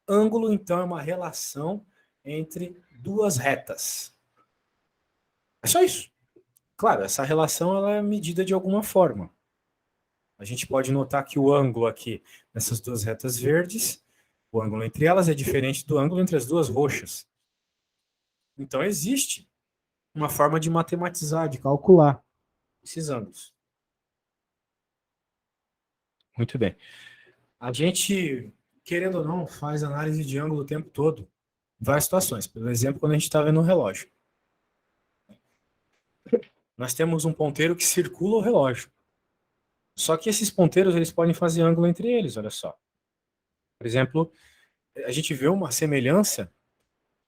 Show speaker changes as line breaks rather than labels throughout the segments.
Ângulo, então, é uma relação entre duas retas. É só isso. Claro, essa relação ela é medida de alguma forma. A gente pode notar que o ângulo aqui, nessas duas retas verdes, o ângulo entre elas é diferente do ângulo entre as duas roxas. Então, existe uma forma de matematizar, de calcular esses ângulos. Muito bem. A gente, querendo ou não, faz análise de ângulo o tempo todo. Várias situações. Por exemplo, quando a gente está vendo o relógio. Nós temos um ponteiro que circula o relógio. Só que esses ponteiros eles podem fazer ângulo entre eles, olha só. Por exemplo, a gente vê uma semelhança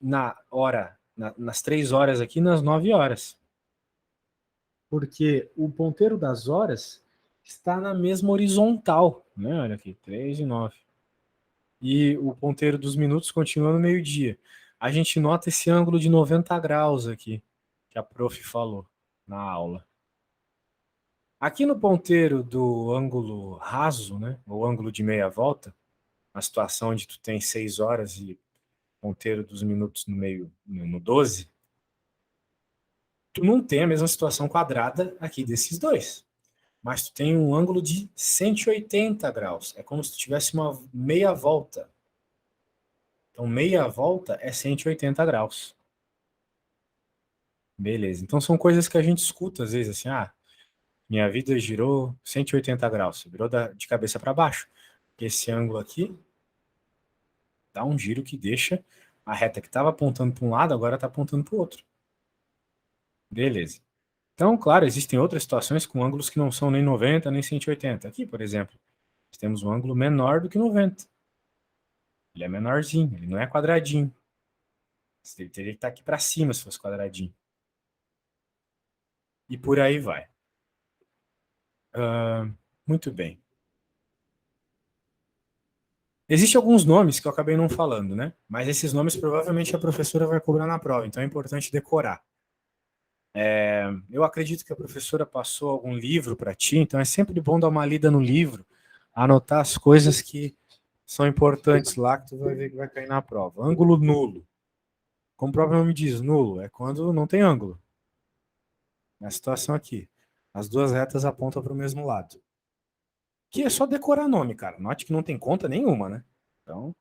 nas 3 horas aqui, nas 9 horas. Porque o ponteiro das horas está na mesma horizontal, né? Olha aqui, 3 e 9. E o ponteiro dos minutos continua no meio-dia. A gente nota esse ângulo de 90 graus aqui, que a prof falou na aula. Aqui no ponteiro do ângulo raso, né, o ângulo de meia volta, a situação onde tu tem 6 horas e ponteiro dos minutos no meio, no 12, tu não tem a mesma situação quadrada aqui desses dois. Mas tu tem um ângulo de 180 graus. É como se tu tivesse uma meia volta. Então, meia volta é 180 graus. Beleza. Então, são coisas que a gente escuta às vezes, assim, minha vida girou 180 graus. Virou de cabeça para baixo. Esse ângulo aqui dá um giro que deixa a reta que estava apontando para um lado, agora está apontando para o outro. Beleza. Então, claro, existem outras situações com ângulos que não são nem 90, nem 180. Aqui, por exemplo, nós temos um ângulo menor do que 90. Ele é menorzinho, ele não é quadradinho. Ele teria que estar aqui para cima se fosse quadradinho. E por aí vai. Muito bem. Existem alguns nomes que eu acabei não falando, né? Mas esses nomes provavelmente a professora vai cobrar na prova, então é importante decorar. Eu acredito que a professora passou algum livro para ti, então é sempre bom dar uma lida no livro, anotar as coisas que são importantes lá, que tu vai ver que vai cair na prova. Ângulo nulo. Como o próprio nome diz, nulo é quando não tem ângulo. Na situação aqui, as duas retas apontam para o mesmo lado. Que é só decorar nome, cara. Note que não tem conta nenhuma, né? Então,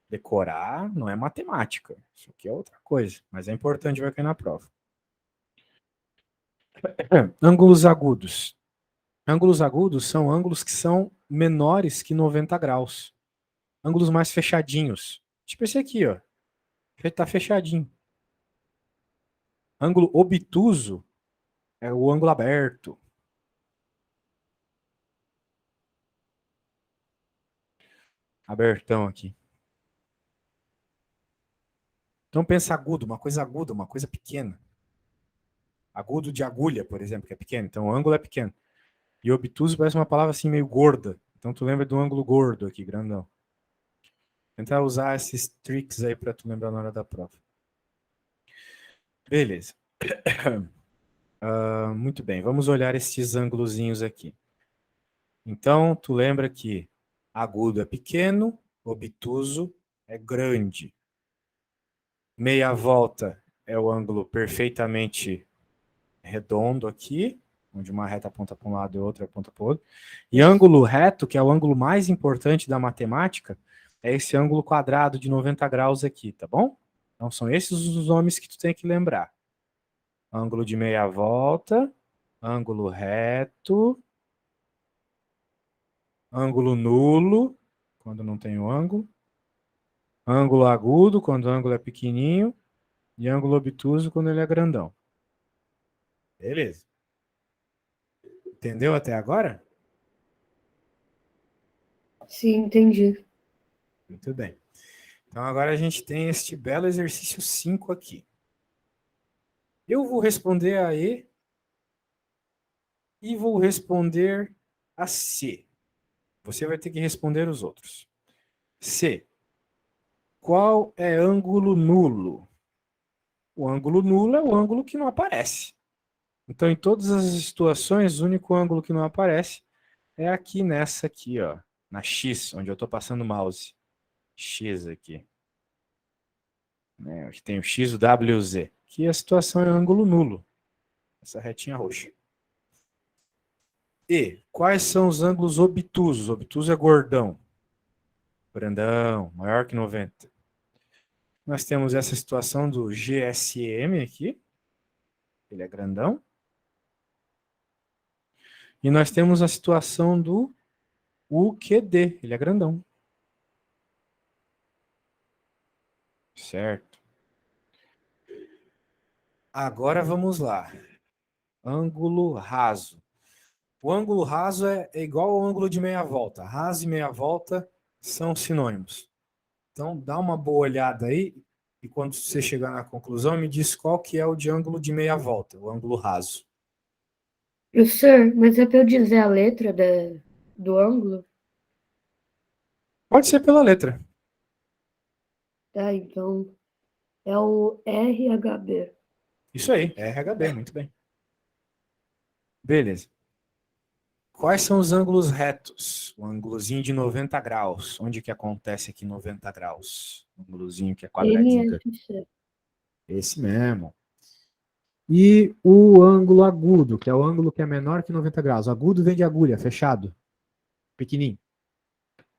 decorar não é matemática. Isso aqui é outra coisa, mas é importante, vai cair na prova. Ângulos agudos. Ângulos agudos são ângulos que são menores que 90 graus. Ângulos mais fechadinhos. Tipo esse aqui, ó. Tá fechadinho. Ângulo obtuso é o ângulo aberto. Abertão aqui. Então pensa agudo, uma coisa pequena. Agudo de agulha, por exemplo, que é pequeno. Então o ângulo é pequeno. E obtuso parece uma palavra assim meio gorda. Então tu lembra do ângulo gordo aqui, grandão. Tentar usar esses tricks aí para tu lembrar na hora da prova. Beleza. Muito bem, vamos olhar esses ângulozinhos aqui. Então, tu lembra que agudo é pequeno, obtuso é grande. Meia volta é o ângulo perfeitamente redondo aqui, onde uma reta aponta para um lado e outra aponta para o outro. E ângulo reto, que é o ângulo mais importante da matemática, é esse ângulo quadrado de 90 graus aqui, tá bom? Então, são esses os nomes que tu tem que lembrar. Ângulo de meia volta, ângulo reto, ângulo nulo, quando não tem o ângulo agudo, quando o ângulo é pequenininho, e ângulo obtuso, quando ele é grandão. Beleza. Entendeu até agora?
Sim, entendi.
Muito bem. Então agora a gente tem este belo exercício 5 aqui. Eu vou responder a E e vou responder a C. Você vai ter que responder os outros. C. Qual é ângulo nulo? O ângulo nulo é o ângulo que não aparece. Então, em todas as situações, o único ângulo que não aparece é aqui nessa aqui, ó, na X, onde eu estou passando o mouse. X aqui. Né? Aqui tem o X, o W e o Z. Aqui a situação é ângulo nulo. Essa retinha roxa. E quais são os ângulos obtusos? Obtuso é gordão. Grandão, maior que 90. Nós temos essa situação do GSM aqui. Ele é grandão. E nós temos a situação do UQD. Ele é grandão. Certo. Agora vamos lá. Ângulo raso. O ângulo raso é igual ao ângulo de meia volta. Raso e meia volta são sinônimos. Então, dá uma boa olhada aí e quando você chegar na conclusão, me diz qual que é o de ângulo de meia volta, o ângulo raso.
Professor, mas é para eu dizer a letra do ângulo?
Pode ser pela letra.
Tá, então é o RHB.
Isso aí, é RHB, muito bem. Beleza. Quais são os ângulos retos? O ângulozinho de 90 graus. Onde que acontece aqui 90 graus? O ângulozinho que é quadradinho.
NFC.
Esse mesmo. E o ângulo agudo, que é o ângulo que é menor que 90 graus. Agudo vem de agulha, fechado. Pequenininho.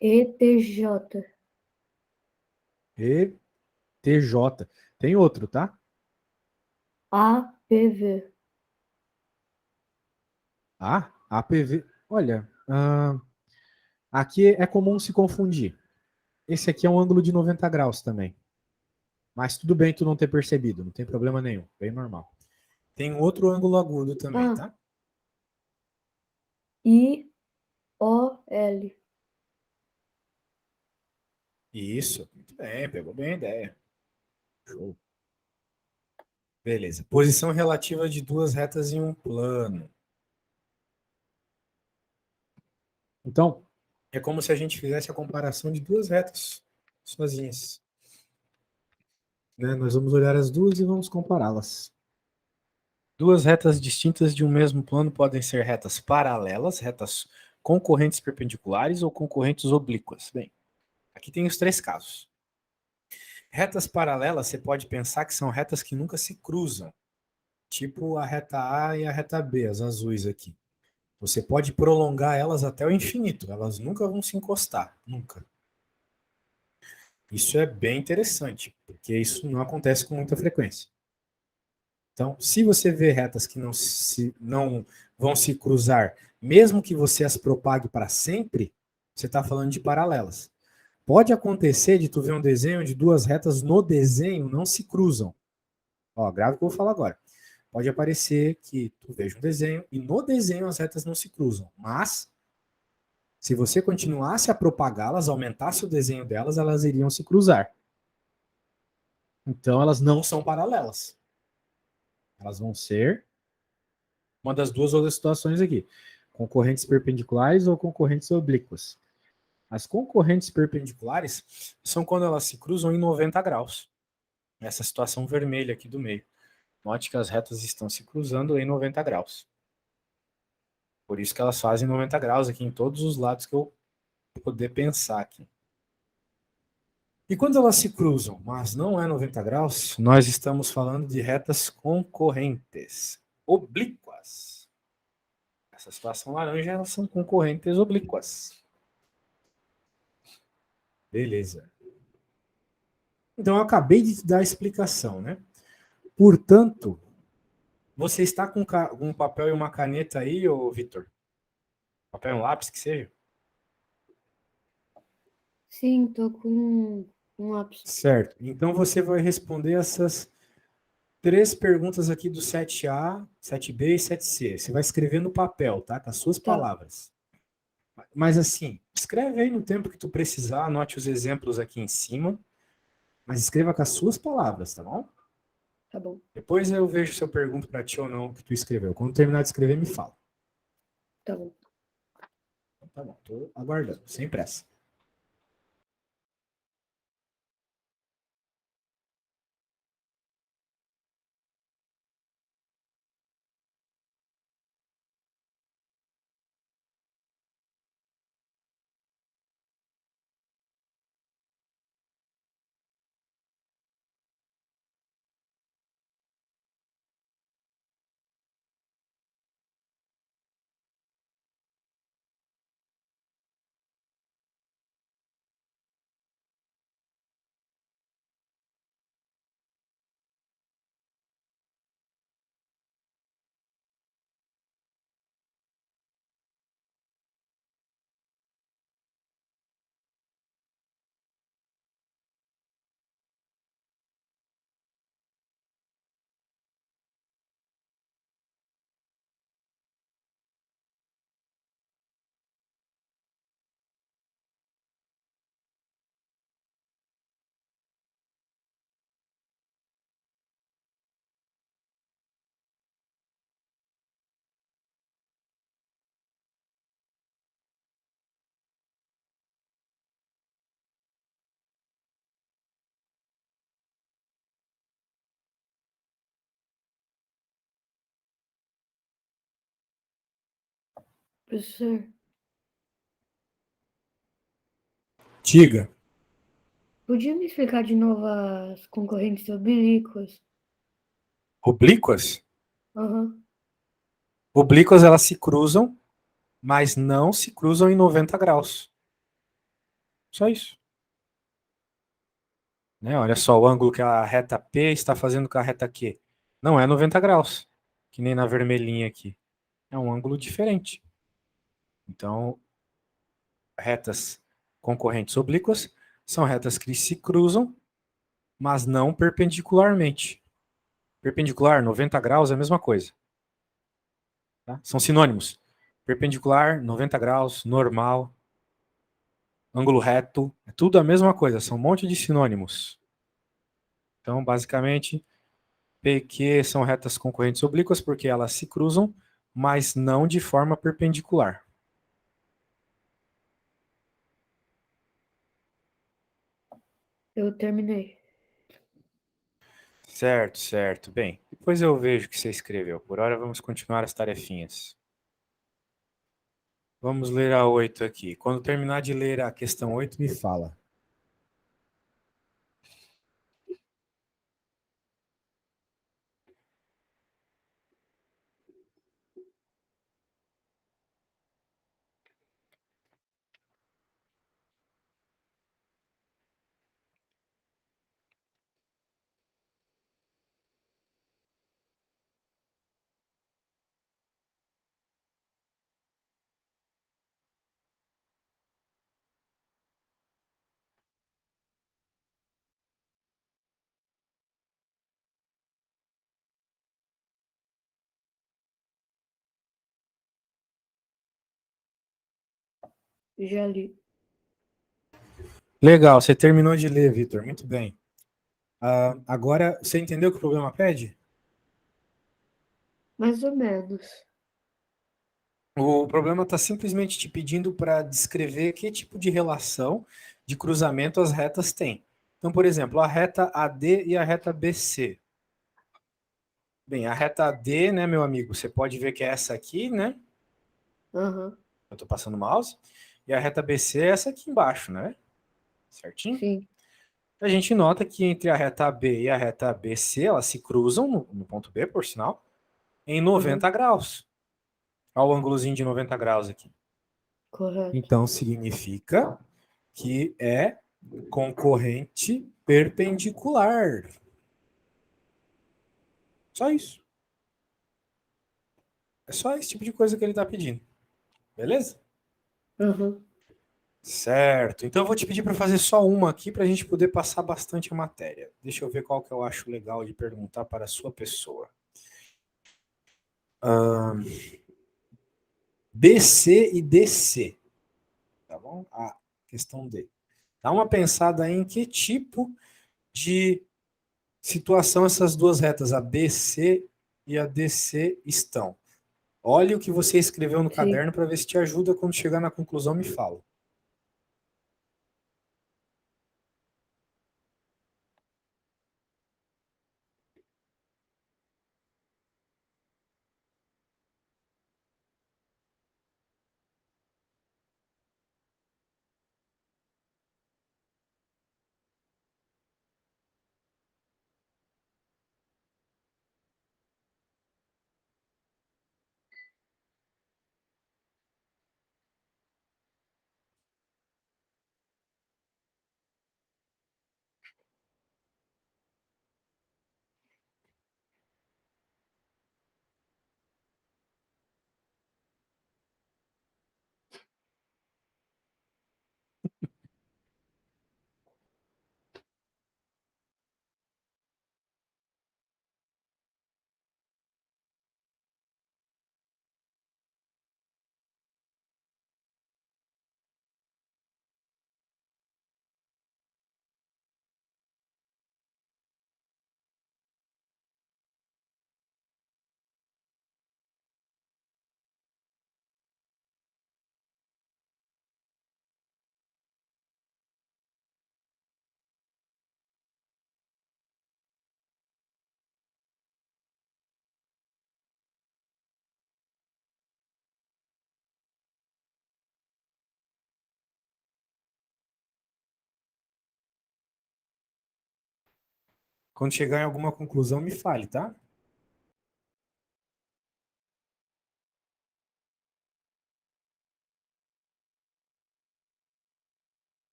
ETJ.
E TJ. Tem outro, tá?
APV.
Ah, APV. Olha, aqui é comum se confundir. Esse aqui é um ângulo de 90 graus também. Mas tudo bem tu não ter percebido, não tem problema nenhum. Bem normal. Tem outro ângulo agudo também, tá?
IOL.
Isso, muito bem, pegou bem a ideia. Show. Beleza. Posição relativa de duas retas em um plano. Então, é como se a gente fizesse a comparação de duas retas sozinhas. Né? Nós vamos olhar as duas e vamos compará-las. Duas retas distintas de um mesmo plano podem ser retas paralelas, retas concorrentes perpendiculares ou concorrentes oblíquas. Bem, aqui tem os três casos. Retas paralelas, você pode pensar que são retas que nunca se cruzam, tipo a reta A e a reta B, as azuis aqui. Você pode prolongar elas até o infinito, elas nunca vão se encostar, nunca. Isso é bem interessante, porque isso não acontece com muita frequência. Então, se você vê retas que não vão se cruzar, mesmo que você as propague para sempre, você está falando de paralelas. Pode acontecer de tu ver um desenho de duas retas no desenho não se cruzam. Ó, grave o que eu vou falar agora. Pode aparecer que tu veja um desenho e no desenho as retas não se cruzam. Mas, se você continuasse a propagá-las, aumentasse o desenho delas, elas iriam se cruzar. Então, elas não são paralelas. Elas vão ser uma das duas outras situações aqui. Concorrentes perpendiculares ou concorrentes oblíquas. As concorrentes perpendiculares são quando elas se cruzam em 90 graus. Essa situação vermelha aqui do meio. Note que as retas estão se cruzando em 90 graus. Por isso que elas fazem 90 graus aqui em todos os lados que eu poder pensar aqui. E quando elas se cruzam, mas não é 90 graus, nós estamos falando de retas concorrentes, oblíquas. Essa situação laranja, elas são concorrentes oblíquas. Beleza. Então, eu acabei de te dar a explicação, né? Portanto, você está com um papel e uma caneta aí, ô Vitor? Papel e um lápis, que seja?
Sim, tô com um lápis.
Certo. Então, você vai responder essas três perguntas aqui do 7A, 7B e 7C. Você vai escrever no papel, tá? Com as suas
Tá,
palavras. Mas assim, escreve aí no tempo que tu precisar, anote os exemplos aqui em cima, mas escreva com as suas palavras, tá bom?
tá bom.
Depois eu vejo se eu pergunto para ti ou não o que tu escreveu. Quando terminar de escrever, me fala.
Tá bom.
Tá bom, tô aguardando, sem pressa.
Professor,
Diga.
podia me explicar de novo as concorrentes oblíquas?
Oblíquas?
Aham.
Oblíquas elas se cruzam, mas não se cruzam em 90 graus. Só isso. Né? Olha só o ângulo que a reta P está fazendo com a reta Q. Não é 90 graus, que nem na vermelhinha aqui. É um ângulo diferente. Então, retas concorrentes oblíquas são retas que se cruzam, mas não perpendicularmente. Perpendicular, 90 graus é a mesma coisa. Tá? São sinônimos. Perpendicular, 90 graus, normal, ângulo reto, é tudo a mesma coisa, são um monte de sinônimos. Então, basicamente, P e Q são retas concorrentes oblíquas porque elas se cruzam, mas não de forma perpendicular.
Eu terminei.
Certo, certo. Bem, depois eu vejo o que você escreveu. Por hora, vamos continuar as tarefinhas. Vamos ler a 8 aqui. Quando terminar de ler a questão 8, me fala.
Já li.
Legal, você terminou de ler, Vitor. Muito bem. Agora, você entendeu o que o problema pede?
Mais ou menos.
O problema está simplesmente te pedindo para descrever que tipo de relação de cruzamento as retas têm. Então, por exemplo, a reta AD e a reta BC. Bem, a reta AD, né, meu amigo, você pode ver que é essa aqui, né?
Aham.
Eu estou passando o mouse. E a reta BC é essa aqui embaixo, né? Certinho?
Sim.
A gente nota que entre a reta AB e a reta BC, elas se cruzam no ponto B, por sinal, em
Aham.
90 graus. Olha o ângulozinho de 90 graus aqui.
Correto.
Então, significa que é concorrente perpendicular. Só isso. É só esse tipo de coisa que ele está pedindo. Beleza?
Aham.
Certo. Então eu vou te pedir para fazer só uma aqui para a gente poder passar bastante a matéria. Deixa eu ver qual que eu acho legal de perguntar para a sua pessoa. BC e DC, tá bom? A questão D. Dá uma pensada em que tipo de situação essas duas retas, a BC e a DC, estão. Olhe o que você escreveu no
Sim.
caderno para ver se te ajuda quando chegar na conclusão, me fala. Quando chegar em alguma conclusão, me fale, tá?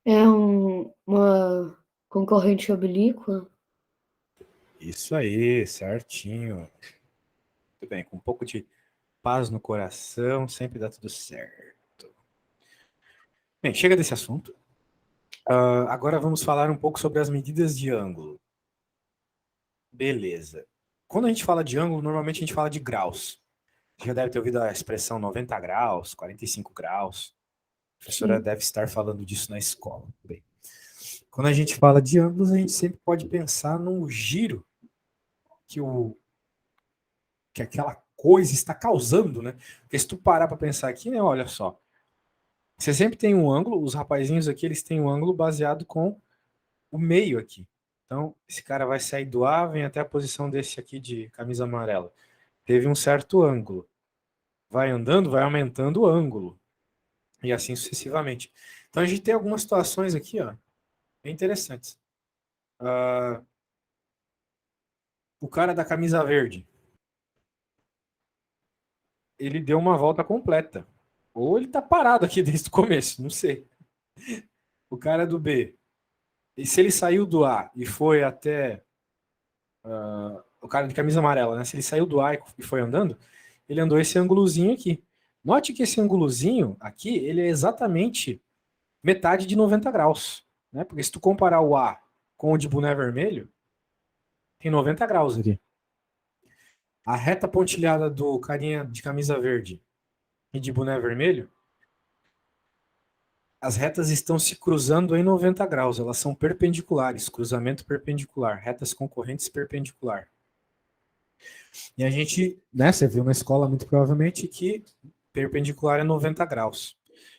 É uma concorrente oblíqua?
Isso aí, certinho. Muito bem, com um pouco de paz no coração, sempre dá tudo certo. Bem, chega desse assunto. Agora vamos falar um pouco sobre as medidas de ângulo. Beleza. Quando a gente fala de ângulo, normalmente a gente fala de graus. Você já deve ter ouvido a expressão 90 graus, 45 graus. A professora
Sim.
deve estar falando disso na escola. Bem, quando a gente fala de ângulos, a gente sempre pode pensar no giro que, que aquela coisa está causando, né? Porque se tu parar para pensar aqui, né, olha só, você sempre tem um ângulo, os rapazinhos aqui, eles têm um ângulo baseado com o meio aqui. Então, esse cara vai sair do A, vem até a posição desse aqui de camisa amarela. Teve um certo ângulo. Vai andando, vai aumentando o ângulo. E assim sucessivamente. Então, a gente tem algumas situações aqui, ó, bem interessantes. O cara da camisa verde, ele deu uma volta completa. Ou ele tá parado aqui desde o começo, não sei. O cara do B, e se ele saiu do A e foi até o cara de camisa amarela, né? Se ele saiu do A e foi andando, ele andou esse ângulozinho aqui. Note que esse ângulozinho aqui, ele é exatamente metade de 90 graus, né? Porque se tu comparar o A com o de boné vermelho, tem 90 graus aqui. A reta pontilhada do carinha de camisa verde e de boné vermelho, as retas estão se cruzando em 90 graus, elas são perpendiculares, cruzamento perpendicular, retas concorrentes perpendicular. E a gente, né, você viu na escola muito provavelmente que perpendicular é 90 graus.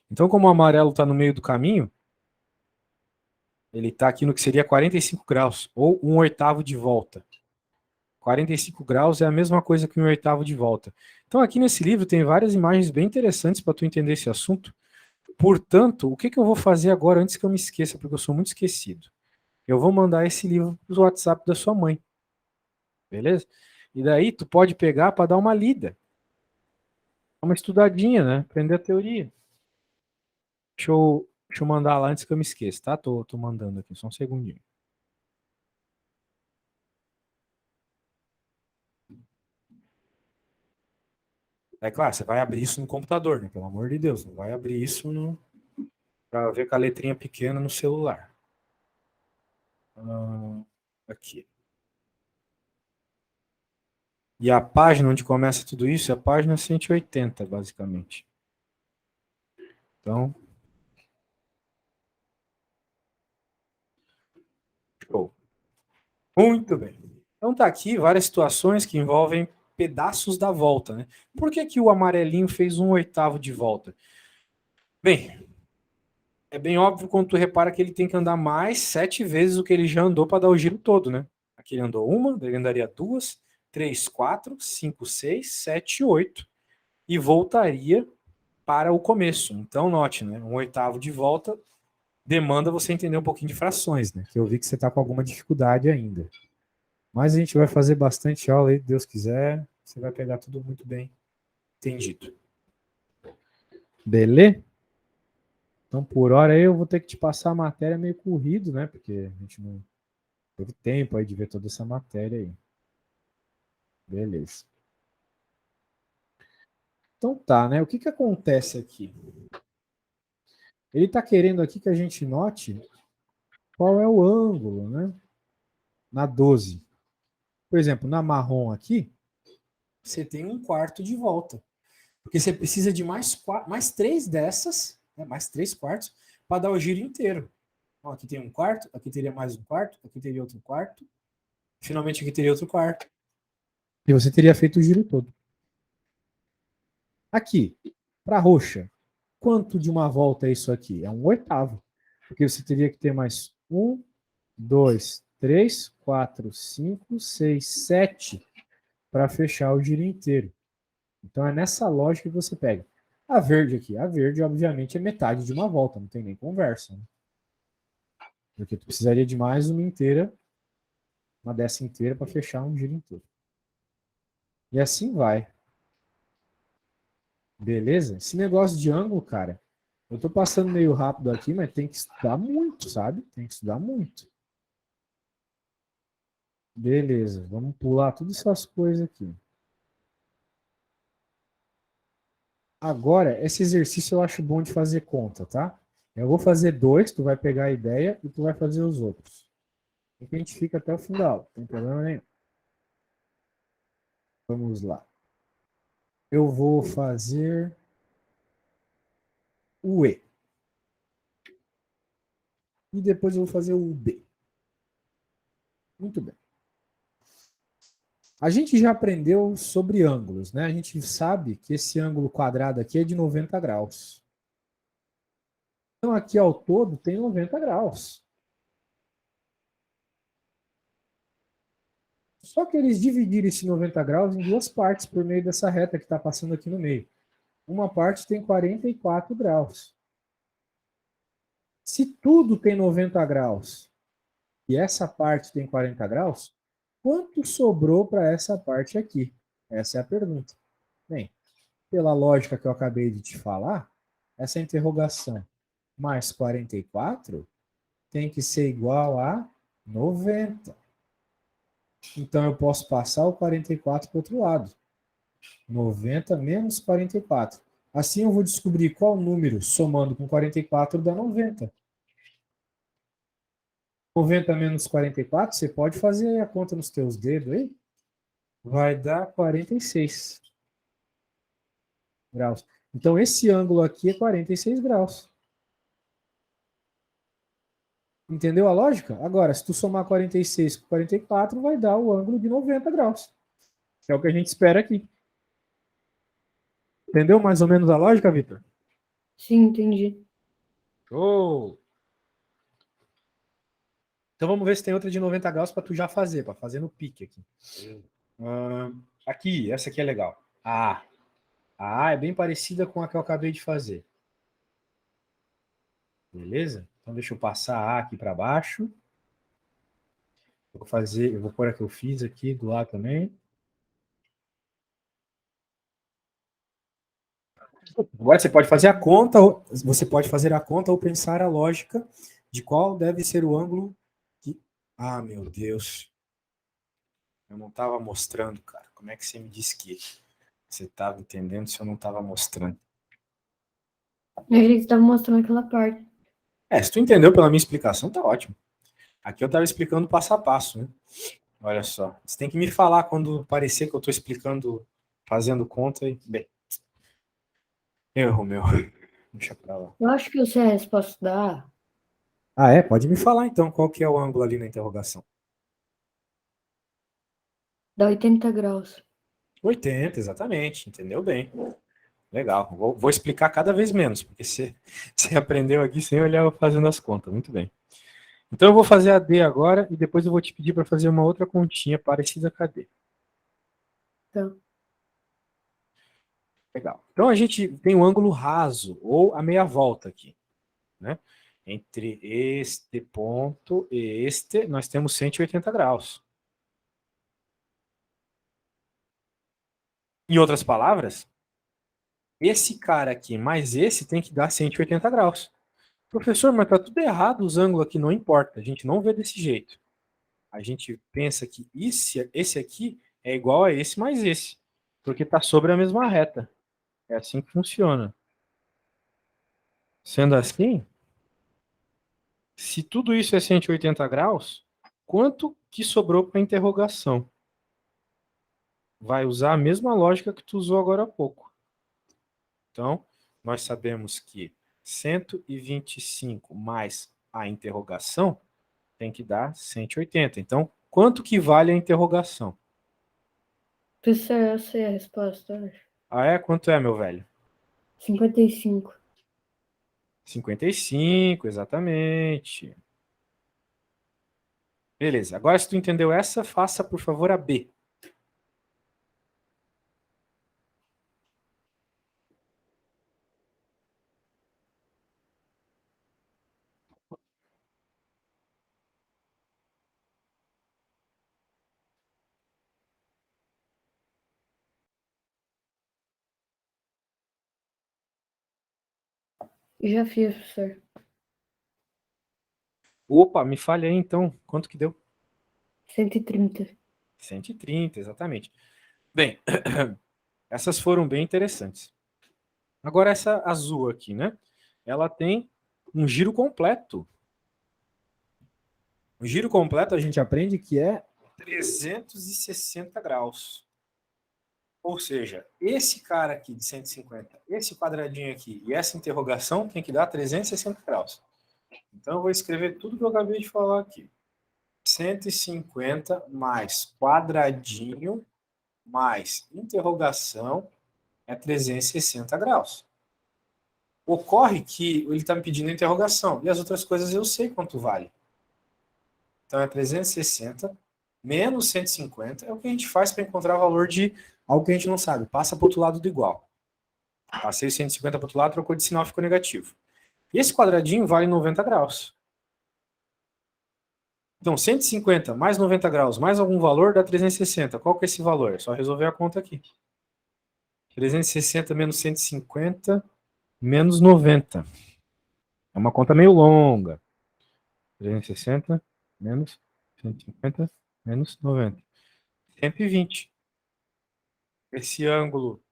Então, como o amarelo está no meio do caminho, ele está aqui no que seria 45 graus, ou 1/8 de volta. 45 graus é a mesma coisa que 1/8 de volta. Então, aqui nesse livro tem várias imagens bem interessantes para tu entender esse assunto. Portanto, o que eu vou fazer agora antes que eu me esqueça, porque eu sou muito esquecido? Eu vou mandar esse livro para o WhatsApp da sua mãe. Beleza? E daí tu pode pegar para dar uma lida. Uma estudadinha, né? Aprender a teoria. Deixa eu mandar lá antes que eu me esqueça, tá? Tô mandando aqui, só um segundinho. É claro, você vai abrir isso no computador, né? Pelo amor de Deus, não vai abrir isso para ver com a letrinha pequena no celular. Aqui. E a página onde começa tudo isso é a página 180, basicamente. Então, show. Muito bem. Então tá aqui várias situações que envolvem pedaços da volta, né? Por que que o amarelinho fez 1/8 de volta? Bem, é bem óbvio quando tu repara que ele tem que andar mais 7 vezes o que ele já andou para dar o giro todo, né? Aqui ele andou uma, ele andaria 2, 3, 4, 5, 6, 7, 8 e voltaria para o começo. Então, note, né? 1/8 de volta demanda você entender um pouquinho de frações, né? Que eu vi que você está com alguma dificuldade ainda. Mas a gente vai fazer bastante aula aí, Deus quiser. Você vai pegar tudo muito bem entendido. Beleza? Então, por hora aí, eu vou ter que te passar a matéria meio corrido, né? Porque a gente não teve tempo aí de ver toda essa matéria aí. Beleza. Então tá, né? O que acontece aqui? Ele está querendo aqui que a gente note qual é o ângulo, né? Na 12. Por exemplo, na marrom aqui, você tem 1/4 de volta. Porque você precisa de mais 3 dessas, né? Mais 3/4, para dar o giro inteiro. Então, aqui tem 1/4, aqui teria mais 1/4, aqui teria outro quarto, finalmente aqui teria outro quarto. E você teria feito o giro todo. Aqui, para roxa, quanto de uma volta é isso aqui? É 1/8. Porque você teria que ter mais 1, 2, 3, 4, 5, 6, 7 para fechar o giro inteiro. Então é nessa lógica que você pega. A verde aqui. A verde, obviamente, é metade de uma volta, não tem nem conversa. Né? Porque tu precisaria de mais uma inteira, uma dessa inteira para fechar um giro inteiro. E assim vai. Beleza? Esse negócio de ângulo, cara, eu tô passando meio rápido aqui, mas tem que estudar muito, sabe? Tem que estudar muito. Beleza, vamos pular todas essas coisas aqui. Agora, esse exercício eu acho bom de fazer conta, tá? Eu vou fazer dois, tu vai pegar a ideia e tu vai fazer os outros. E a gente fica até o fim da aula, não tem problema nenhum. Vamos lá. Eu vou fazer o E. E depois eu vou fazer o B. Muito bem. A gente já aprendeu sobre ângulos, né? A gente sabe que esse ângulo quadrado aqui é de 90 graus. Então, aqui ao todo tem 90 graus. Só que eles dividiram esse 90 graus em duas partes por meio dessa reta que está passando aqui no meio. Uma parte tem 44 graus. Se tudo tem 90 graus e essa parte tem 40 graus, quanto sobrou para essa parte aqui? Essa é a pergunta. Bem, pela lógica que eu acabei de te falar, essa interrogação mais 44 tem que ser igual a 90. Então eu posso passar o 44 para o outro lado. 90 menos 44. Assim eu vou descobrir qual número, somando com 44, dá 90. 90 menos 44, você pode fazer a conta nos teus dedos aí. Vai dar 46 graus. Então esse ângulo aqui é 46 graus. Entendeu a lógica? Agora, se tu somar 46 com 44, vai dar o ângulo de 90 graus. É o que a gente espera aqui. Entendeu mais ou menos a lógica, Vitor?
Sim, entendi.
Show! Então vamos ver se tem outra de 90 graus para tu já fazer, para fazer no pique aqui. Aqui, essa aqui é legal. A é bem parecida com a que eu acabei de fazer. Beleza? Então deixa eu passar a aqui para baixo. Eu vou pôr a que eu fiz aqui do lado também. Agora você pode fazer a conta ou pensar a lógica de qual deve ser o ângulo que... Ah, meu Deus. Eu não estava mostrando, cara. Como é que você me disse que você estava entendendo se eu não estava mostrando?
A gente estava mostrando aquela parte.
Se tu entendeu pela minha explicação, tá ótimo. Aqui eu estava explicando passo a passo, né? Olha só. Você tem que me falar quando parecer que eu estou explicando, fazendo conta e... Bem, erro meu. Deixa pra lá.
Eu acho que eu sei a resposta da A.
Ah, é? Pode me falar então qual que é o ângulo ali na interrogação.
Dá 80 graus.
80, exatamente. Entendeu bem. Legal. Vou explicar cada vez menos, porque você aprendeu aqui sem olhar eu fazendo as contas. Muito bem. Então eu vou fazer a D agora e depois eu vou te pedir para fazer uma outra continha parecida com a D.
Então,
Legal. Então a gente tem o ângulo raso, ou a meia volta aqui. Né? Entre este ponto e este, nós temos 180 graus. Em outras palavras, esse cara aqui mais esse tem que dar 180 graus. Professor, mas tá tudo errado os ângulos aqui, não importa. A gente não vê desse jeito. A gente pensa que esse aqui é igual a esse mais esse, porque está sobre a mesma reta. É assim que funciona. Sendo assim, se tudo isso é 180 graus, quanto que sobrou para a interrogação? Vai usar a mesma lógica que tu usou agora há pouco. Então, nós sabemos que 125 mais a interrogação tem que dar 180. Então, quanto que vale a interrogação?
professor, eu sei a resposta, eu acho.
Ah, é? Quanto é, meu velho?
55.
55, exatamente. Beleza. Agora, se tu entendeu essa, faça, por favor, a B.
Já fiz, professor.
Opa, me falha aí então. Quanto que deu?
130.
130, exatamente. Bem, essas foram bem interessantes. Agora essa azul aqui, né? Ela tem um giro completo. O giro completo a gente aprende que é 360 graus. Ou seja, esse cara aqui de 150, esse quadradinho aqui e essa interrogação tem que dar 360 graus. Então eu vou escrever tudo que eu acabei de falar aqui. 150 mais quadradinho mais interrogação é 360 graus. Ocorre que ele está me pedindo interrogação e as outras coisas eu sei quanto vale. Então é 360 menos 150 é o que a gente faz para encontrar o valor de algo que a gente não sabe. Passa para o outro lado do igual. Passei 150 para o outro lado, trocou de sinal, ficou negativo. E esse quadradinho vale 90 graus. Então, 150 mais 90 graus mais algum valor dá 360. Qual que é esse valor? É só resolver a conta aqui. 360 menos 150 menos 90. É uma conta meio longa. 360 menos 150 menos 90. 120. Esse ângulo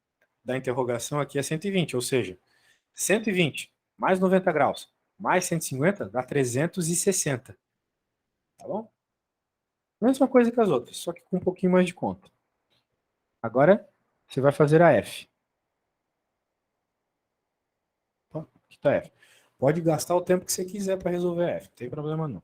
da interrogação aqui é 120, ou seja, 120 mais 90 graus mais 150 dá 360. Tá bom? Mesma coisa que as outras, só que com um pouquinho mais de conta. Agora, você vai fazer a F. Aqui tá F. Pode gastar o tempo que você quiser para resolver a F, não tem problema não.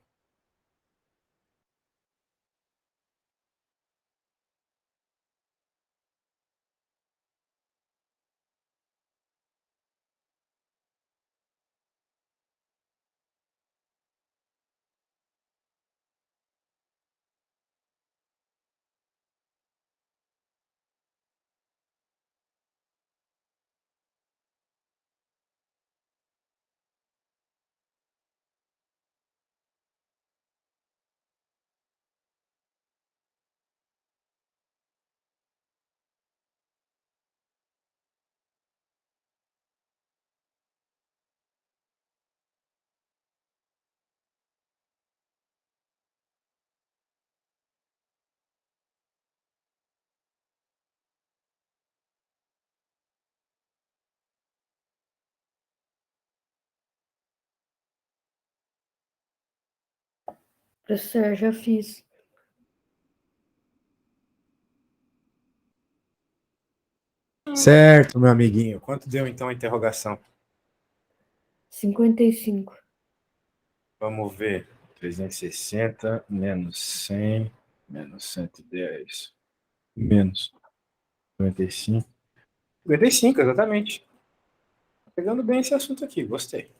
Professor, já fiz.
Certo, meu amiguinho. Quanto deu então a interrogação?
55.
Vamos ver. 360 menos 100 menos 110 menos 55. 55, exatamente. Tá pegando bem esse assunto aqui, gostei.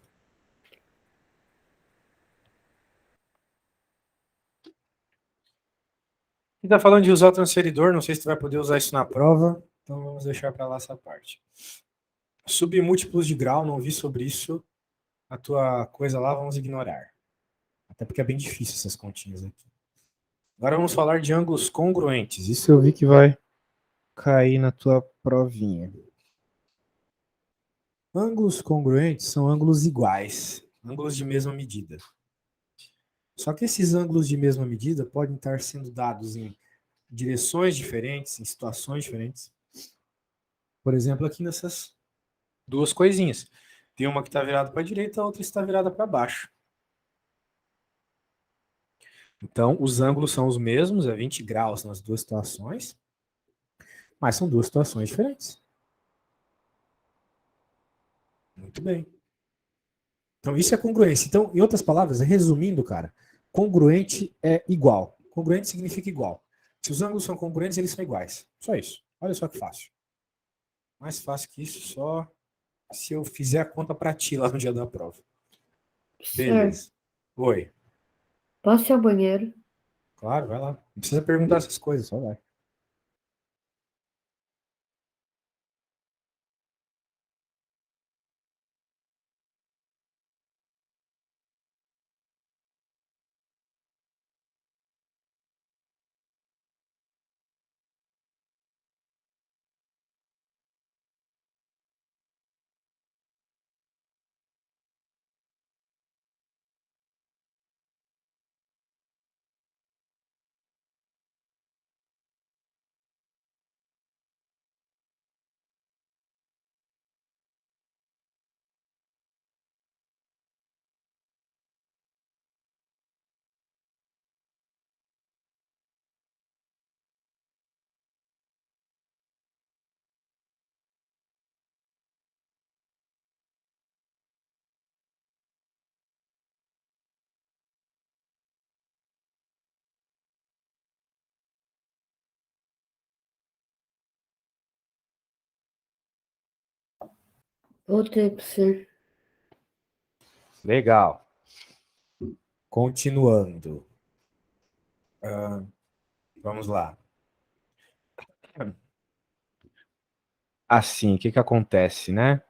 E tá falando de usar o transferidor, não sei se tu vai poder usar isso na prova, então vamos deixar para lá essa parte. Submúltiplos de grau, não vi sobre isso. A tua coisa lá, vamos ignorar. Até porque é bem difícil essas continhas aqui. Agora vamos falar de ângulos congruentes. Isso eu vi que vai cair na tua provinha. Ângulos congruentes são ângulos iguais, ângulos de mesma medida. Só que esses ângulos de mesma medida podem estar sendo dados em direções diferentes, em situações diferentes. Por exemplo, aqui nessas duas coisinhas. Tem uma que está virada para a direita, a outra está virada para baixo. Então, os ângulos são os mesmos, é 20 graus nas duas situações, mas são duas situações diferentes. Muito bem. Então, isso é congruência. Então, em outras palavras, resumindo, cara, congruente é igual. Congruente significa igual. Se os ângulos são congruentes, eles são iguais. Só isso. Olha só que fácil. Mais fácil que isso, só se eu fizer a conta para ti lá no dia da prova.
Professor,
Beleza. Oi.
posso ir ao banheiro?
Claro, vai lá. Não precisa perguntar essas coisas, só vai.
Voltei, professor.
Legal. Continuando. Vamos lá. Assim, o que que acontece, né?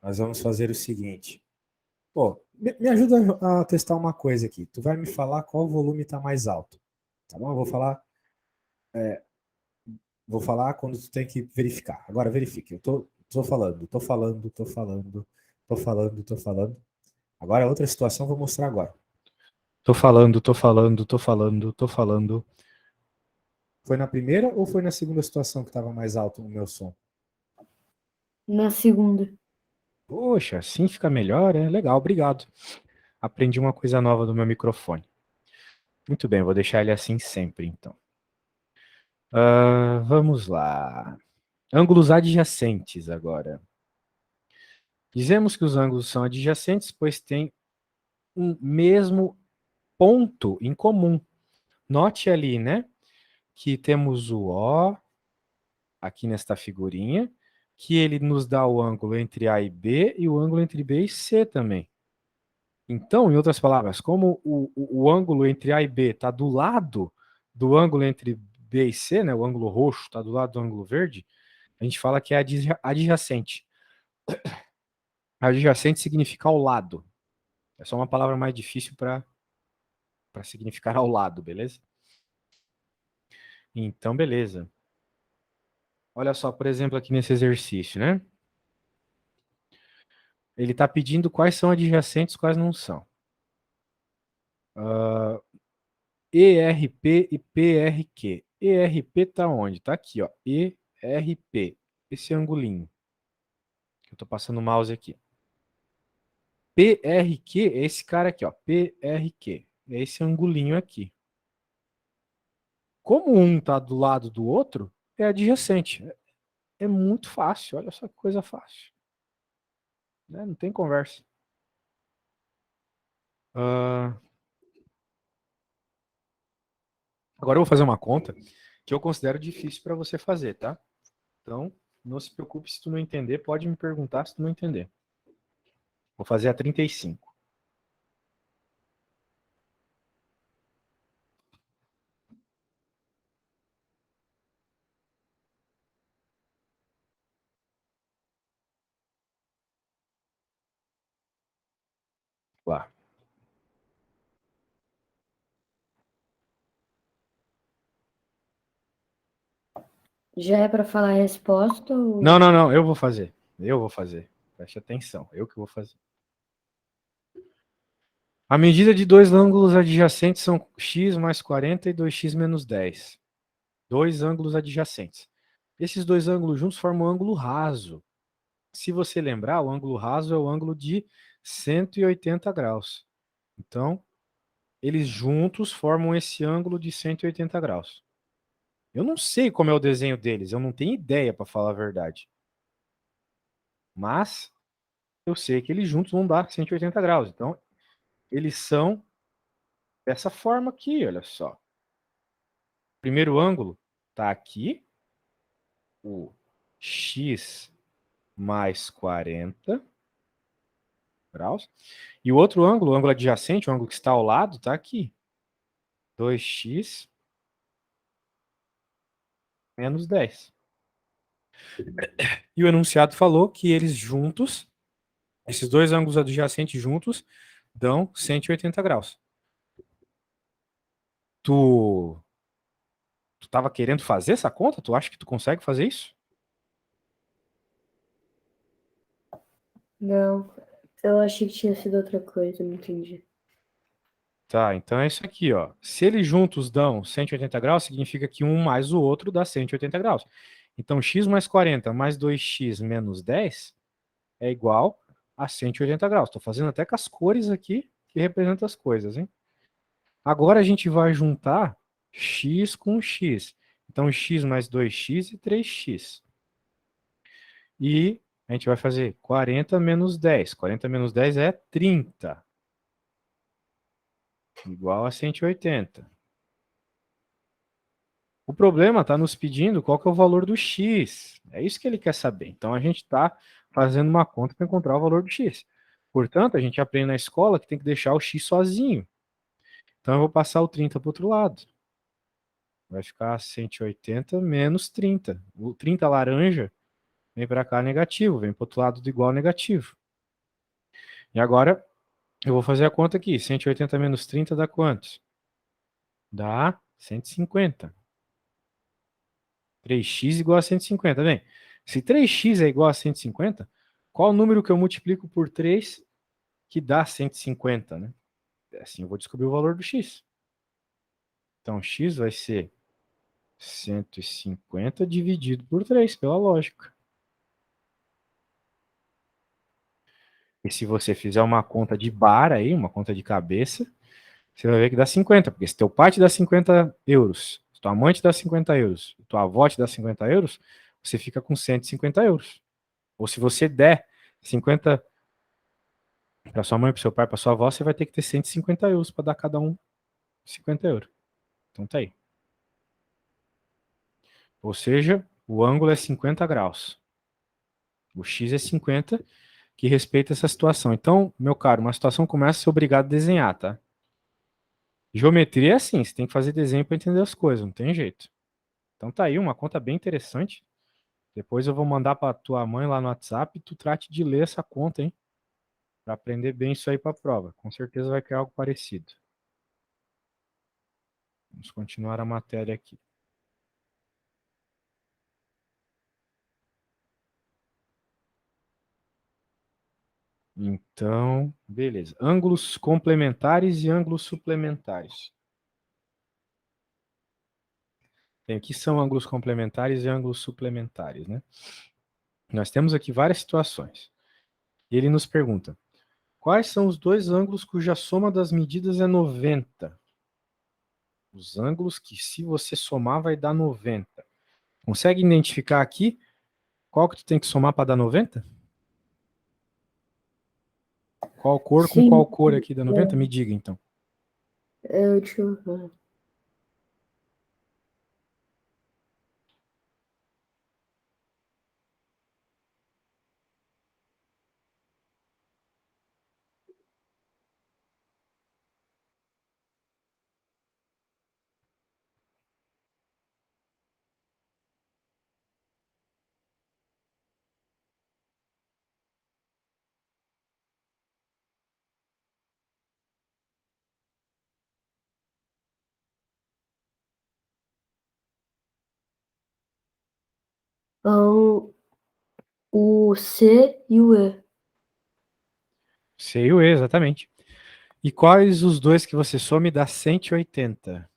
Nós vamos fazer o seguinte. Pô, me ajuda a testar uma coisa aqui. Tu vai me falar qual volume está mais alto. Tá bom? Eu vou falar quando tu tem que verificar. Agora verifique. Tô falando, tô falando, tô falando, tô falando, tô falando. Agora outra situação, vou mostrar agora. Tô falando, tô falando, tô falando, tô falando. Foi na primeira ou foi na segunda situação que estava mais alto o meu som?
Na segunda.
Poxa, assim fica melhor, é legal, obrigado. Aprendi uma coisa nova do meu microfone. Muito bem, vou deixar ele assim sempre, então. Vamos lá. Ângulos adjacentes agora. Dizemos que os ângulos são adjacentes, pois têm um mesmo ponto em comum. Note ali, né, que temos o O aqui nesta figurinha, que ele nos dá o ângulo entre A e B e o ângulo entre B e C também. Então, em outras palavras, como o ângulo entre A e B está do lado do ângulo entre B e C, né, o ângulo roxo está do lado do ângulo verde, a gente fala que é adjacente. Adjacente significa ao lado. É só uma palavra mais difícil para significar ao lado, beleza? Então, beleza. Olha só, por exemplo, aqui nesse exercício, né? Ele está pedindo quais são adjacentes e quais não são. ERP e PRQ. ERP está onde? Está aqui, ó. ERP. Esse angulinho. Que eu estou passando o mouse aqui. PRQ é esse cara aqui, ó. PRQ. É esse angulinho aqui. Como um está do lado do outro, é adjacente. É muito fácil. Olha só que coisa fácil. Né? Não tem conversa. Agora eu vou fazer uma conta que eu considero difícil para você fazer, tá? Então, não se preocupe se tu não entender, pode me perguntar se tu não entender. Vou fazer a 35. Lá.
Já é para falar a resposta
Não,
ou...
não, não, eu vou fazer. Eu vou fazer. Preste atenção, eu que vou fazer. A medida de dois ângulos adjacentes são x mais 40 e 2x menos 10. Dois ângulos adjacentes. Esses dois ângulos juntos formam um ângulo raso. Se você lembrar, o ângulo raso é o ângulo de 180 graus. Então, eles juntos formam esse ângulo de 180 graus. Eu não sei como é o desenho deles, eu não tenho ideia, para falar a verdade. Mas eu sei que eles juntos vão dar 180 graus. Então, eles são dessa forma aqui, olha só. O primeiro ângulo está aqui, o x mais 40 graus. E o outro ângulo, o ângulo adjacente, o ângulo que está ao lado, está aqui. 2x menos 10. E o enunciado falou que eles juntos, esses dois ângulos adjacentes juntos, dão 180 graus. Tu estava querendo fazer essa conta? Tu acha que tu consegue fazer isso?
Não, eu achei que tinha sido outra coisa, não entendi.
Tá, então é isso aqui, ó. Se eles juntos dão 180 graus, significa que um mais o outro dá 180 graus. Então, x mais 40 mais 2x menos 10 é igual a 180 graus. Estou fazendo até com as cores aqui que representam as coisas, hein? Agora a gente vai juntar x com x. Então, x mais 2x e 3x. E a gente vai fazer 40 menos 10. 40 menos 10 é 30. Igual a 180. O problema está nos pedindo qual que é o valor do x. É isso que ele quer saber. Então, a gente está fazendo uma conta para encontrar o valor do x. Portanto, a gente aprende na escola que tem que deixar o x sozinho. Então, eu vou passar o 30 para o outro lado. Vai ficar 180 menos 30. O 30 laranja vem para cá negativo, vem para o outro lado do igual negativo. E agora, eu vou fazer a conta aqui. 180 menos 30 dá quantos? Dá 150. 3x igual a 150. Bem, se 3x é igual a 150, qual o número que eu multiplico por 3 que dá 150, né? Assim eu vou descobrir o valor do x. Então, x vai ser 150 dividido por 3, pela lógica. E se você fizer uma conta de bar aí, uma conta de cabeça, você vai ver que dá 50, porque se teu pai te dá 50 euros, se tua mãe te dá 50 euros, tua avó te dá 50 euros, você fica com 150 euros. Ou se você der 50 para sua mãe, para seu pai, para sua avó, você vai ter que ter 150 euros para dar cada um 50 euros. Então tá aí. Ou seja, o ângulo é 50 graus. O x é 50, que respeita essa situação. Então, meu caro, uma situação começa a ser obrigado a desenhar, tá? Geometria é assim, você tem que fazer desenho para entender as coisas, não tem jeito. Então tá aí uma conta bem interessante. Depois eu vou mandar para tua mãe lá no WhatsApp e tu trate de ler essa conta, hein? Para aprender bem isso aí para a prova. Com certeza vai criar algo parecido. Vamos continuar a matéria aqui. Então, beleza. Ângulos complementares e ângulos suplementares. Tem aqui são ângulos complementares e ângulos suplementares, né? Nós temos aqui várias situações. Ele nos pergunta: quais são os dois ângulos cuja soma das medidas é 90? Os ângulos que, se você somar, vai dar 90. Consegue identificar aqui qual que tu tem que somar para dar 90? Qual cor com
Sim,
qual cor aqui dá 90? Me diga, então.
deixa eu ver. Então, o C e o E.
C e o E, exatamente. E quais os dois que você some dá 180?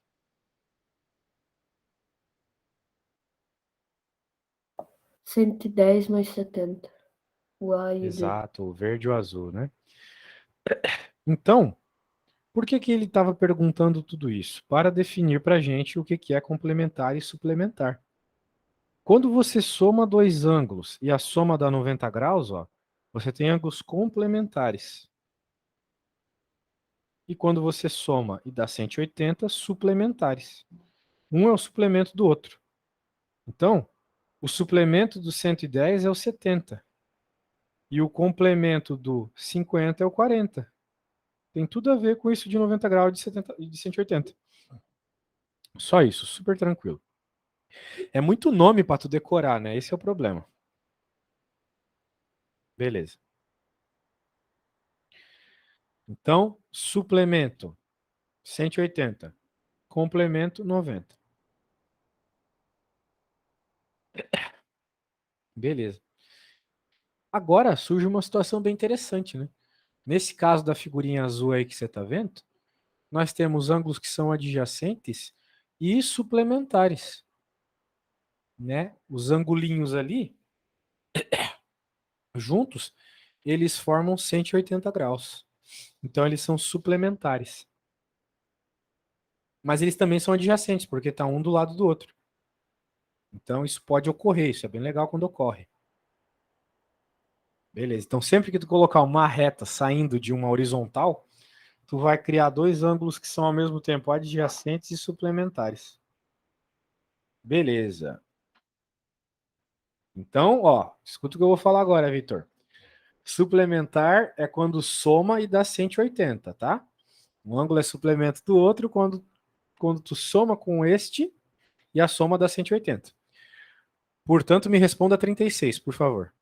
110 mais 70. O A e o D.
Exato, o verde e o azul, né? Então, por que que ele estava perguntando tudo isso? Para definir para a gente o que que é complementar e suplementar. Quando você soma dois ângulos e a soma dá 90 graus, ó, você tem ângulos complementares. E quando você soma e dá 180, suplementares. Um é o suplemento do outro. Então, o suplemento do 110 é o 70. E o complemento do 50 é o 40. Tem tudo a ver com isso de 90 graus e de 180. Só isso, super tranquilo. É muito nome para tu decorar, né? Esse é o problema. Beleza. Então, suplemento 180, complemento 90. Beleza. Agora surge uma situação bem interessante, né? Nesse caso da figurinha azul aí que você está vendo, nós temos ângulos que são adjacentes e suplementares, né? Os angulinhos ali, juntos, eles formam 180 graus. Então, eles são suplementares. Mas eles também são adjacentes, porque está um do lado do outro. Então, isso pode ocorrer, isso é bem legal quando ocorre. Beleza, então sempre que tu colocar uma reta saindo de uma horizontal, tu vai criar dois ângulos que são ao mesmo tempo adjacentes e suplementares. Beleza. Então, ó, escuta o que eu vou falar agora, Vitor. Suplementar é quando soma e dá 180, tá? Um ângulo é suplemento do outro quando tu soma com este e a soma dá 180. Portanto, me responda 36, por favor.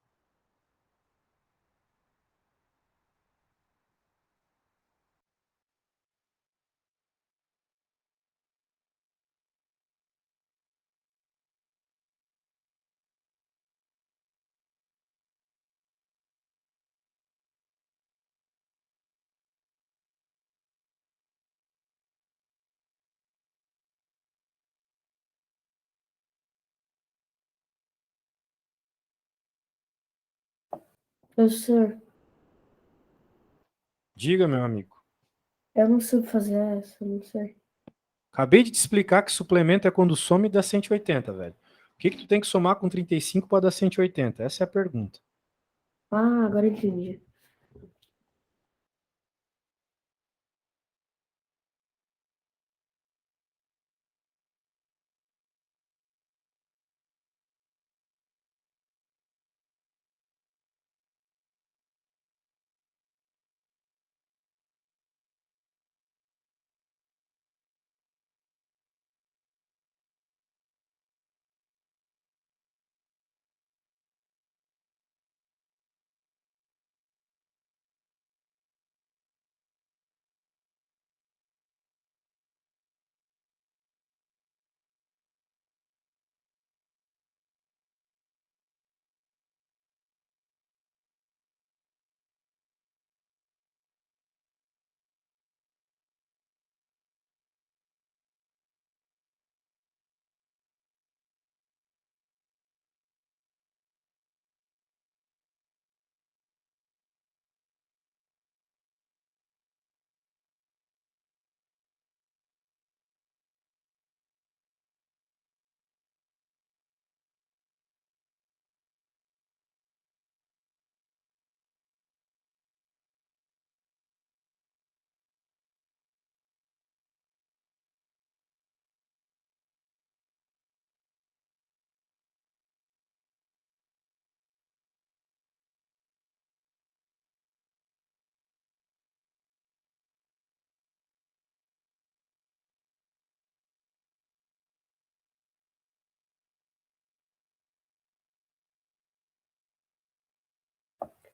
Professor,
Diga, meu amigo.
eu não soube fazer essa, não sei.
Acabei de te explicar que suplemento é quando soma e dá 180, velho. O que tu tem que somar com 35 para dar 180? Essa é a pergunta.
Ah, agora entendi.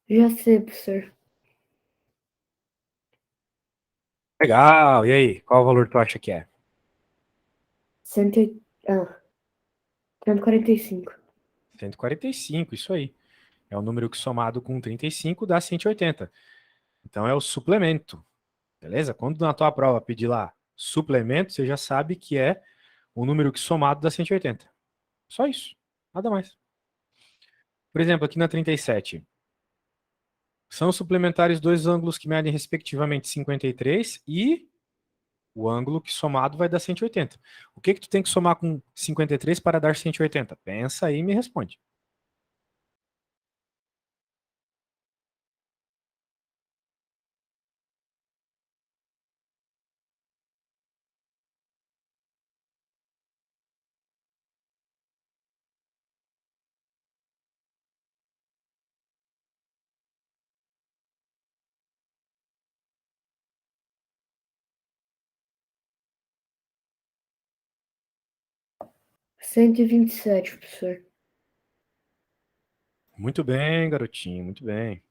Já sei, professor.
Legal. E aí, qual o valor tu acha que é?
145.
145, isso aí. É o número que somado com 35 dá 180. Então é o suplemento, beleza? Quando na tua prova pedir lá suplemento, você já sabe que é o número que somado dá 180. Só isso, nada mais. Por exemplo, aqui na 37, são suplementares dois ângulos que medem respectivamente 53 e o ângulo que somado vai dar 180. O que que tu tem que somar com 53 para dar 180? Pensa aí e me responde.
127, professor.
Muito bem, garotinho, muito bem.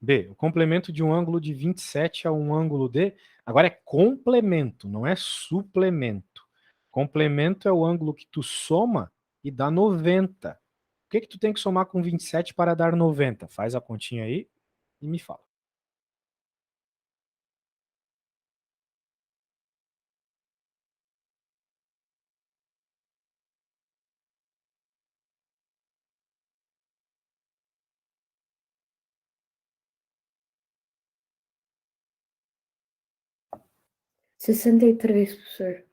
B, o complemento de um ângulo de 27 a um ângulo de. Agora é complemento, não é suplemento. Complemento é o ângulo que tu soma e dá 90. O que que tu tem que somar com 27 para dar 90? Faz a continha aí e me fala.
Sessenta e três, professor.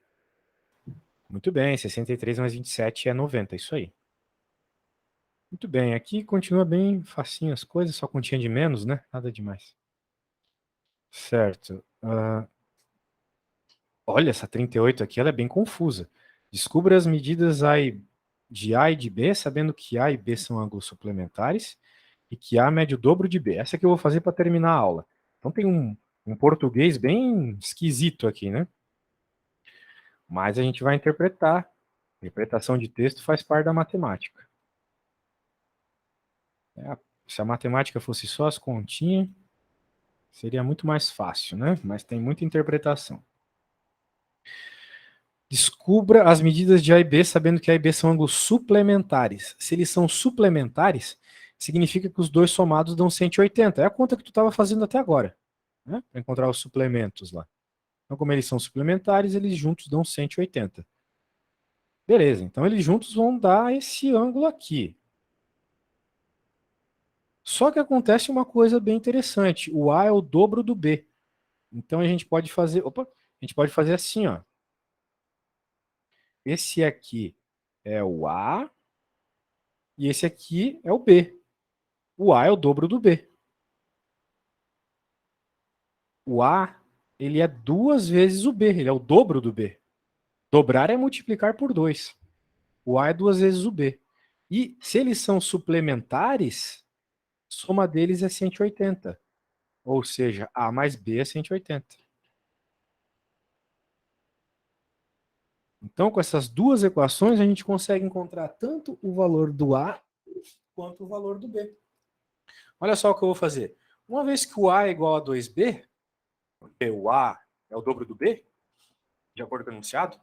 Muito bem, 63 mais 27 é 90, isso aí. Muito bem, aqui continua bem facinho as coisas, só continha de menos, né? Nada demais. Certo. Olha, essa 38 aqui ela é bem confusa. Descubra as medidas aí de A e de B, sabendo que A e B são ângulos suplementares e que A mede o dobro de B. Essa é que eu vou fazer para terminar a aula. Então tem um português bem esquisito aqui, né? Mas a gente vai interpretar. Interpretação de texto faz parte da matemática. Se a matemática fosse só as continhas, seria muito mais fácil, né? Mas tem muita interpretação. Descubra as medidas de A e B, sabendo que A e B são ângulos suplementares. Se eles são suplementares, significa que os dois somados dão 180. É a conta que tu estava fazendo até agora, né? Para encontrar os suplementos lá. Então, como eles são suplementares, eles juntos dão 180. Beleza, então eles juntos vão dar esse ângulo aqui. Só que acontece uma coisa bem interessante. O A é o dobro do B. Então a gente pode fazer, a gente pode fazer assim, ó. Esse aqui é o A e esse aqui é o B. O A é o dobro do B. O A, ele é 2 vezes o B, ele é o dobro do B. Dobrar é multiplicar por 2. O A é 2 vezes o B. E se eles são suplementares, soma deles é 180. Ou seja, A mais B é 180. Então, com essas duas equações, a gente consegue encontrar tanto o valor do A quanto o valor do B. Olha só o que eu vou fazer. Uma vez que o A é igual a 2B, porque o A é o dobro do B, de acordo com o enunciado,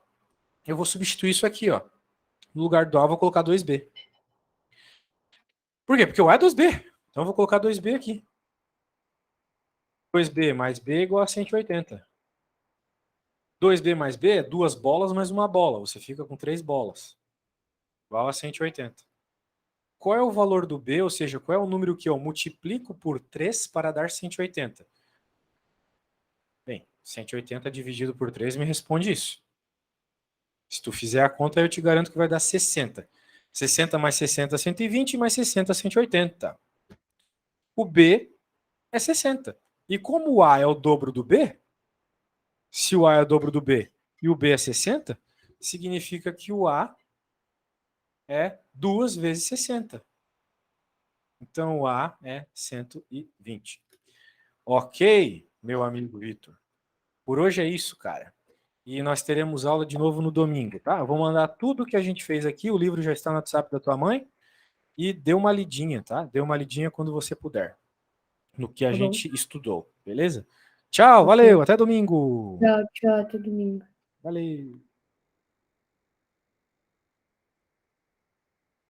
eu vou substituir isso aqui, ó. No lugar do A, eu vou colocar 2B. Por quê? Porque o A é 2B. Então, eu vou colocar 2B aqui. 2B mais B é igual a 180. 2B mais B é 2 bolas mais uma bola. Você fica com 3 bolas. Igual a 180. Qual é o valor do B? Ou seja, qual é o número que eu multiplico por 3 para dar 180? Bem, 180 dividido por 3 me responde isso. Se tu fizer a conta, eu te garanto que vai dar 60. 60 mais 60, 120, mais 60, 180. O B é 60. E como o A é o dobro do B, se o A é o dobro do B e o B é 60, significa que o A é 2 vezes 60. Então o A é 120. Ok, meu amigo Vitor. Por hoje é isso, cara. E nós teremos aula de novo no domingo, tá? Eu vou mandar tudo que a gente fez aqui, o livro já está no WhatsApp da tua mãe, e dê uma lidinha, tá? Dê uma lidinha quando você puder, no que a
Tá bom.
gente estudou, beleza? Tchau,
Ok.
valeu, até domingo.
Tchau, tchau, até domingo.
Valeu.